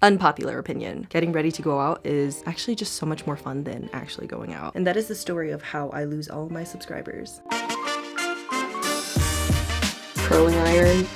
Unpopular opinion. Getting ready to go out is actually just so much more fun than actually going out. And that is the story of how I lose all of my subscribers. Curling iron.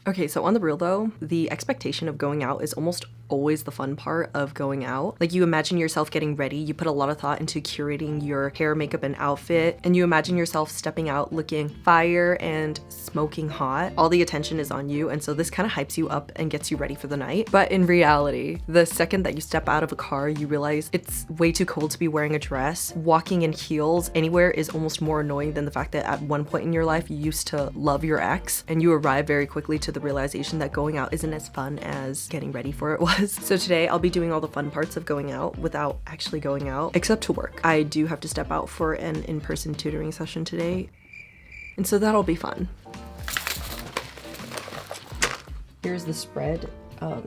Okay, so on the real though, the expectation of going out is almost always the fun part of going out. Like, you imagine yourself getting ready, you put a lot of thought into curating your hair, makeup, and outfit, and you imagine yourself stepping out looking fire and smoking hot. All the attention is on you, and so this kind of hypes you up and gets you ready for the night. But in reality, the second that you step out of a car, you realize it's way too cold to be wearing a dress. Walking in heels anywhere is almost more annoying than the fact that at one point in your life you used to love your ex, and you arrive very quickly to the realization that going out isn't as fun as getting ready for it was. So today I'll be doing all the fun parts of going out without actually going out, except to work. I do have to step out for an in-person tutoring session today, and so that'll be fun. Here's the spread.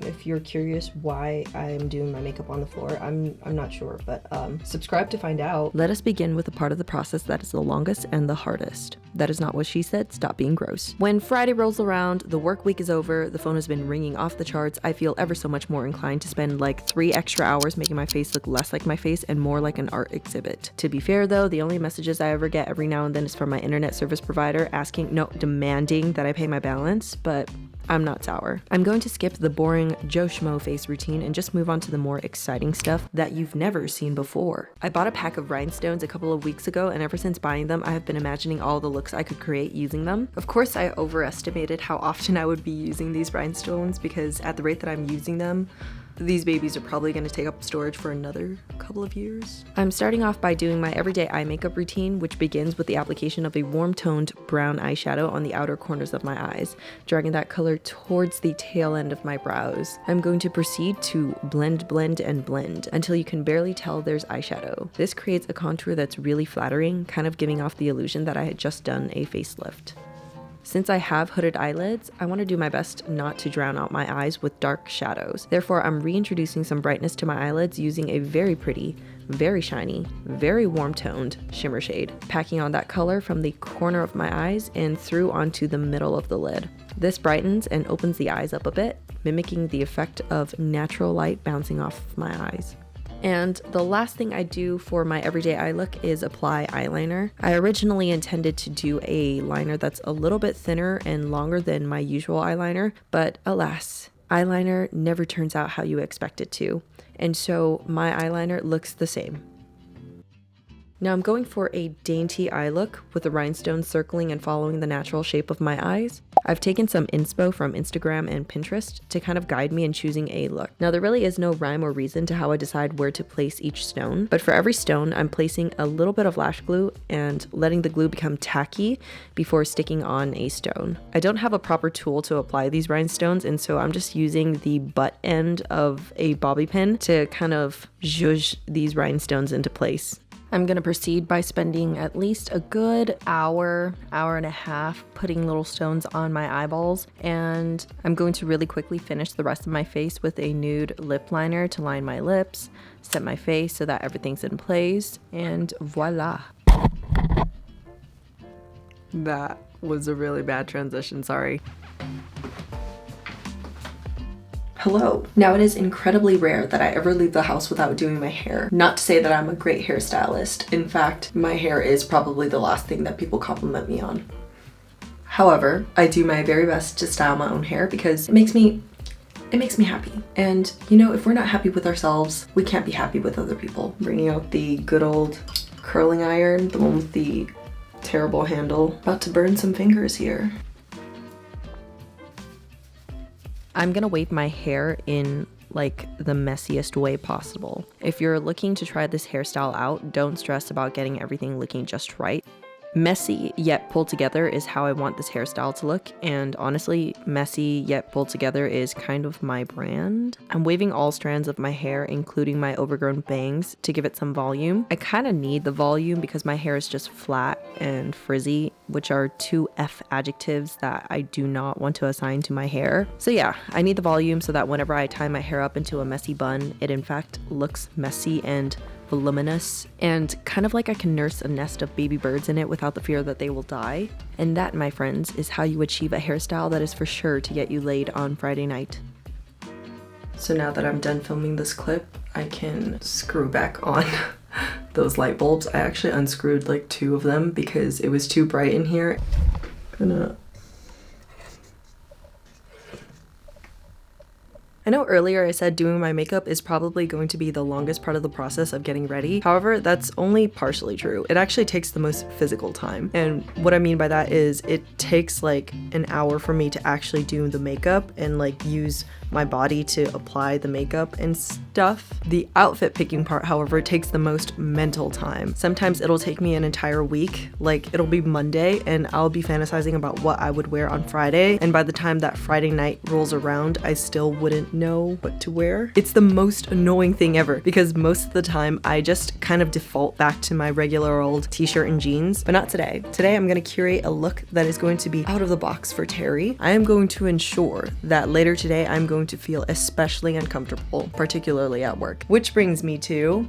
If you're curious why I'm doing my makeup on the floor, I'm not sure, but subscribe to find out. Let us begin with the part of the process that is the longest and the hardest. That is not what she said. Stop being gross. When Friday rolls around, the work week is over, the phone has been ringing off the charts, I feel ever so much more inclined to spend like 3 extra hours making my face look less like my face and more like an art exhibit. To be fair though, the only messages I ever get every now and then is from my internet service provider demanding that I pay my balance, but I'm not sour. I'm going to skip the boring Joe Schmo face routine and just move on to the more exciting stuff that you've never seen before. I bought a pack of rhinestones a couple of weeks ago, and ever since buying them, I have been imagining all the looks I could create using them. Of course, I overestimated how often I would be using these rhinestones because at the rate that I'm using them, these babies are probably going to take up storage for another couple of years. I'm starting off by doing my everyday eye makeup routine, which begins with the application of a warm-toned brown eyeshadow on the outer corners of my eyes, dragging that color towards the tail end of my brows. I'm going to proceed to blend, blend, and blend until you can barely tell there's eyeshadow. This creates a contour that's really flattering, kind of giving off the illusion that I had just done a facelift. Since I have hooded eyelids, I want to do my best not to drown out my eyes with dark shadows. Therefore, I'm reintroducing some brightness to my eyelids using a very pretty, very shiny, very warm-toned shimmer shade, packing on that color from the corner of my eyes and through onto the middle of the lid. This brightens and opens the eyes up a bit, mimicking the effect of natural light bouncing off of my eyes. And the last thing I do for my everyday eye look is apply eyeliner. I originally intended to do a liner that's a little bit thinner and longer than my usual eyeliner, but alas, eyeliner never turns out how you expect it to. And so my eyeliner looks the same. Now I'm going for a dainty eye look with the rhinestones circling and following the natural shape of my eyes. I've taken some inspo from Instagram and Pinterest to kind of guide me in choosing a look. Now there really is no rhyme or reason to how I decide where to place each stone, but for every stone I'm placing a little bit of lash glue and letting the glue become tacky before sticking on a stone. I don't have a proper tool to apply these rhinestones, and so I'm just using the butt end of a bobby pin to kind of zhuzh these rhinestones into place. I'm going to proceed by spending at least a good hour and a half putting little stones on my eyeballs, and I'm going to really quickly finish the rest of my face with a nude lip liner to line my lips, set my face so that everything's in place, and voila. That was a really bad transition, sorry. Hello. Now, it is incredibly rare that I ever leave the house without doing my hair. Not to say that I'm a great hairstylist. In fact, my hair is probably the last thing that people compliment me on. However, I do my very best to style my own hair because it makes me happy. And you know, if we're not happy with ourselves, we can't be happy with other people. Bringing out the good old curling iron, the one with the terrible handle. About to burn some fingers here. I'm gonna wave my hair in like the messiest way possible. If you're looking to try this hairstyle out, don't stress about getting everything looking just right. Messy yet pulled together is how I want this hairstyle to look, and honestly, messy yet pulled together is kind of my brand. I'm waving all strands of my hair, including my overgrown bangs, to give it some volume. I kind of need the volume because my hair is just flat and frizzy, which are 2 F adjectives that I do not want to assign to my hair. So yeah, I need the volume so that whenever I tie my hair up into a messy bun, it in fact looks messy and voluminous, and kind of like I can nurse a nest of baby birds in it without the fear that they will die. And that, my friends, is how you achieve a hairstyle that is for sure to get you laid on Friday night. So now that I'm done filming this clip, I can screw back on those light bulbs. I actually unscrewed like 2 of them because it was too bright in here. I know earlier I said doing my makeup is probably going to be the longest part of the process of getting ready. However, that's only partially true. It actually takes the most physical time. And what I mean by that is it takes like an hour for me to actually do the makeup and like use my body to apply the makeup and stuff. The outfit picking part, however, takes the most mental time. Sometimes it'll take me an entire week. Like it'll be Monday and I'll be fantasizing about what I would wear on Friday. And by the time that Friday night rolls around, I still wouldn't know what to wear. It's the most annoying thing ever because most of the time I just kind of default back to my regular old t-shirt and jeans, but not today. Today I'm going to curate a look that is going to be out of the box for Terri. I am going to ensure that later today I'm going to feel especially uncomfortable, particularly at work. Which brings me to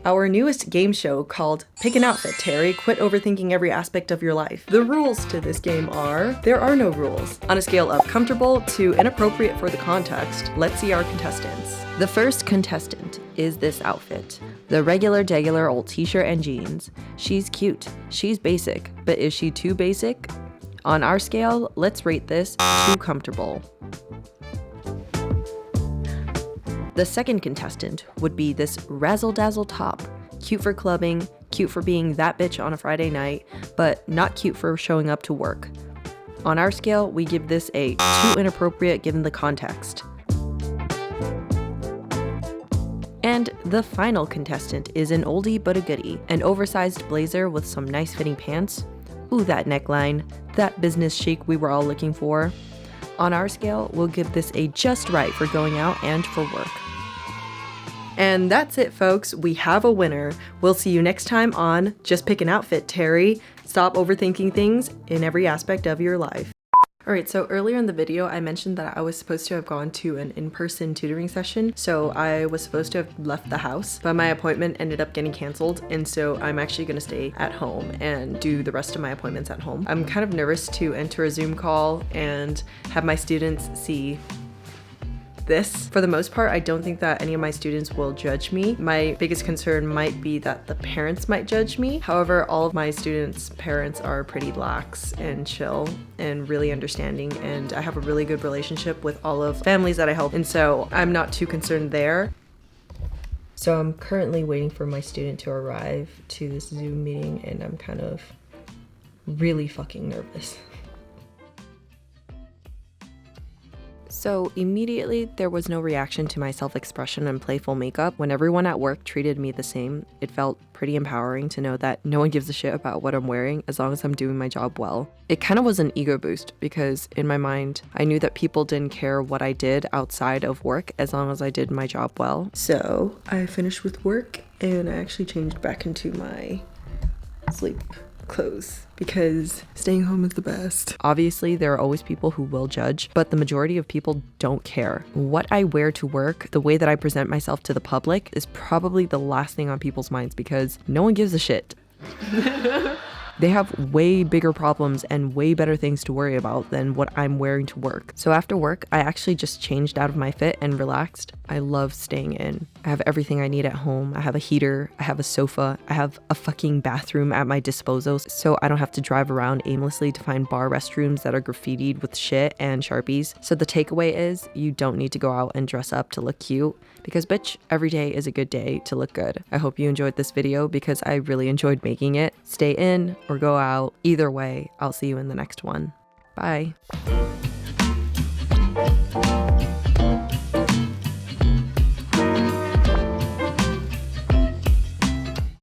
our newest game show called Pick an Outfit, Terri. Quit overthinking every aspect of your life. The rules to this game are, there are no rules. On a scale of comfortable to inappropriate for the context, let's see our contestants. The first contestant is this outfit. The regular degular old t-shirt and jeans. She's cute, she's basic, but is she too basic? On our scale, let's rate this too comfortable. The second contestant would be this razzle-dazzle top. Cute for clubbing, cute for being that bitch on a Friday night, but not cute for showing up to work. On our scale, we give this a too inappropriate given the context. And the final contestant is an oldie but a goodie. An oversized blazer with some nice fitting pants. Ooh, that neckline, that business chic we were all looking for. On our scale, we'll give this a just right for going out and for work. And that's it, folks. We have a winner. We'll see you next time on Just Pick an Outfit, Terri. Stop overthinking things in every aspect of your life. Alright, so earlier in the video, I mentioned that I was supposed to have gone to an in-person tutoring session. So I was supposed to have left the house, but my appointment ended up getting canceled. And so I'm actually going to stay at home and do the rest of my appointments at home. I'm kind of nervous to enter a Zoom call and have my students see this. For the most part, I don't think that any of my students will judge me. My biggest concern might be that the parents might judge me. However, all of my students' parents are pretty lax and chill and really understanding, and I have a really good relationship with all of families that I help, and so I'm not too concerned there. So I'm currently waiting for my student to arrive to this Zoom meeting, and I'm kind of really fucking nervous. So immediately there was no reaction to my self-expression and playful makeup. When everyone at work treated me the same, it felt pretty empowering to know that no one gives a shit about what I'm wearing as long as I'm doing my job well. It kind of was an ego boost because in my mind, I knew that people didn't care what I did outside of work as long as I did my job well. So I finished with work and I actually changed back into my sleep clothes because staying home is the best. Obviously, there are always people who will judge, but the majority of people don't care. What I wear to work, the way that I present myself to the public is probably the last thing on people's minds because no one gives a shit. They have way bigger problems and way better things to worry about than what I'm wearing to work. So after work, I actually just changed out of my fit and relaxed. I love staying in. I have everything I need at home. I have a heater, I have a sofa, I have a fucking bathroom at my disposal, so I don't have to drive around aimlessly to find bar restrooms that are graffitied with shit and Sharpies. So the takeaway is you don't need to go out and dress up to look cute because bitch, every day is a good day to look good. I hope you enjoyed this video because I really enjoyed making it. Stay in or go out. Either way, I'll see you in the next one. Bye.